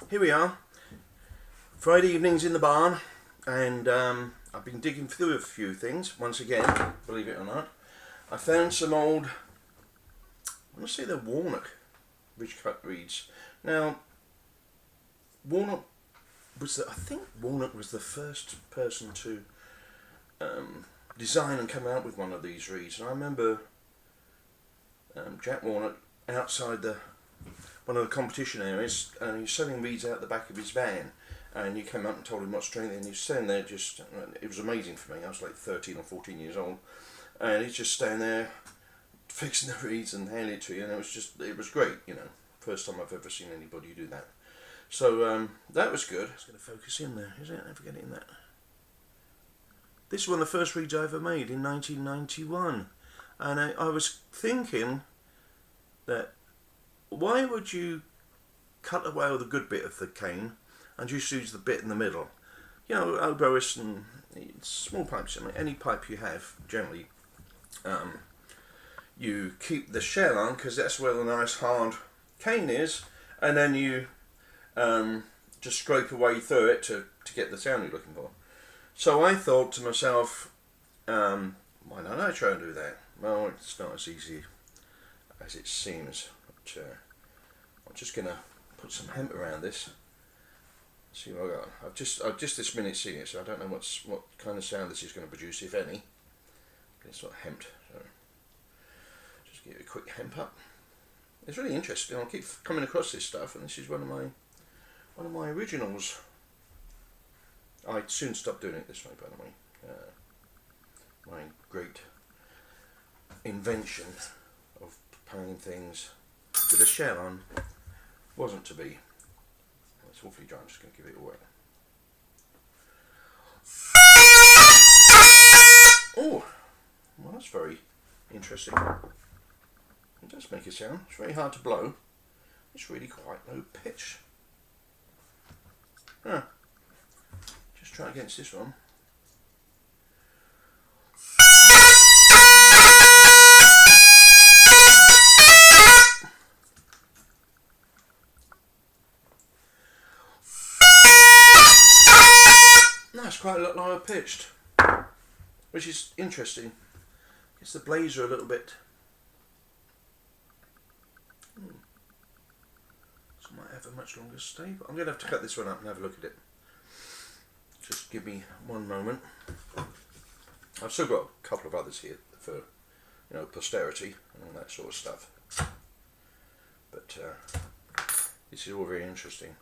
here we are, Friday evenings in the barn, and I've been digging through a few things once again, believe it or not. I found some old, I want to say they're walnut ridge-cut reeds. Now, walnut was I think walnut was the first person to design and come out with one of these reeds, and I remember Jack Walnut outside one of the competition areas, and he was selling reeds out the back of his van, and you came up and told him what strength, and he was standing there just, it was amazing for me. I was like 13 or 14 years old, and he's just standing there fixing the reeds and handing it to you, and it was great, you know, first time I've ever seen anybody do that. So that was good. It's going to focus in there, is it? Never get in that. This is one of the first reeds I ever made in 1991, and I was thinking that why would you cut away all the good bit of the cane and just use the bit in the middle? You know, oboists and small pipes, I mean, any pipe you have, generally, you keep the shell on because that's where the nice hard cane is, and then you just scrape away through it to get the sound you're looking for. So I thought to myself, why don't I try and do that? Well, it's not as easy as it seems. But, I'm just going to put some hemp around this. See what I got. I've just this minute seen it, so I don't know what kind of sound this is going to produce, if any. It's not hemped, so just give it a quick hemp up. It's really interesting. I keep coming across this stuff, and this is one of my originals. I'd soon stop doing it this way, by the way. My great invention of playing things with a shell on wasn't to be. It's awfully dry, I'm just going to give it away. Oh, well, that's very interesting. It does make a sound. It's very hard to blow. It's really quite low pitch. Huh. Just try against this one. That's quite a lot lower pitched, which is interesting. I guess the blades are a little bit. So I might have a much longer stay, but I'm going to have to cut this one up and have a look at it. Just give me one moment. I've still got a couple of others here for, you know, posterity and all that sort of stuff. But this is all very interesting.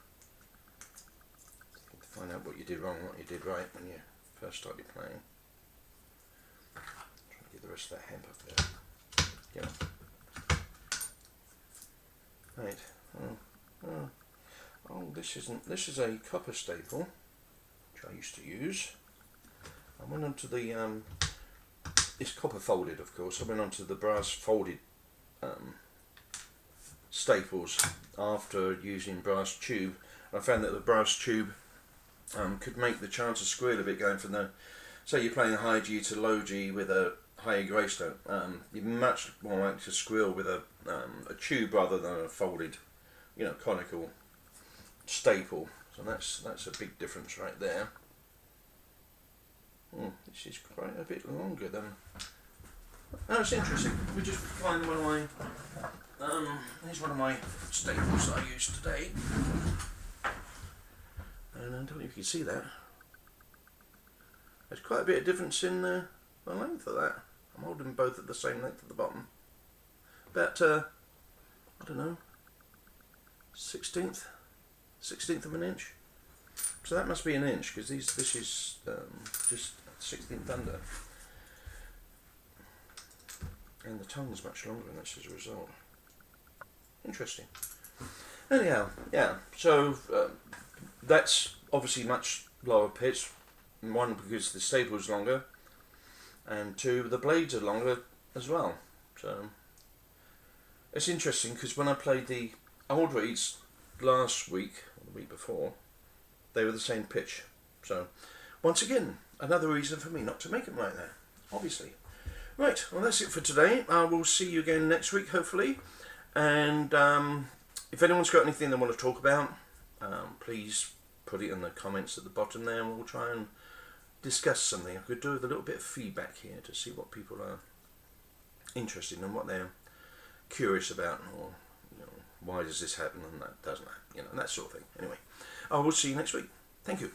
Find out what you did wrong, what you did right when you first started playing. Try to get the rest of that hemp up there. Yeah. Right. Oh, this is a copper staple, which I used to use. I went onto the it's copper folded, of course. I went onto the brass folded staples after using brass tube. I found that the brass tube could make the chanter squeal a bit going from the, say you're playing a high G to low G with a higher greystone. You're much more likely to squeal with a tube rather than a folded, you know, conical staple. So that's a big difference right there. This is quite a bit longer than. Oh, it's interesting. We just find one of my. Here's one of my staples that I used today. And I don't know if you can see that. There's quite a bit of difference in the length of that. I'm holding them both at the same length at the bottom. About, I don't know, 16th of an inch. So that must be an inch, because this is just 16th under. And the tongue's much longer than this as a result. Interesting. Anyhow, yeah, so that's obviously much lower pitch. One, because the staple is longer, and two, the blades are longer as well. So it's interesting because when I played the old reeds last week, or the week before, they were the same pitch. So once again, another reason for me not to make them like that, obviously. Right, well that's it for today. I will see you again next week, hopefully. And if anyone's got anything they want to talk about, please put it in the comments at the bottom there, and we'll try and discuss something. I could do with a little bit of feedback here to see what people are interested in and what they're curious about, or why does this happen and that doesn't happen, and that sort of thing. Anyway, I will see you next week. Thank you.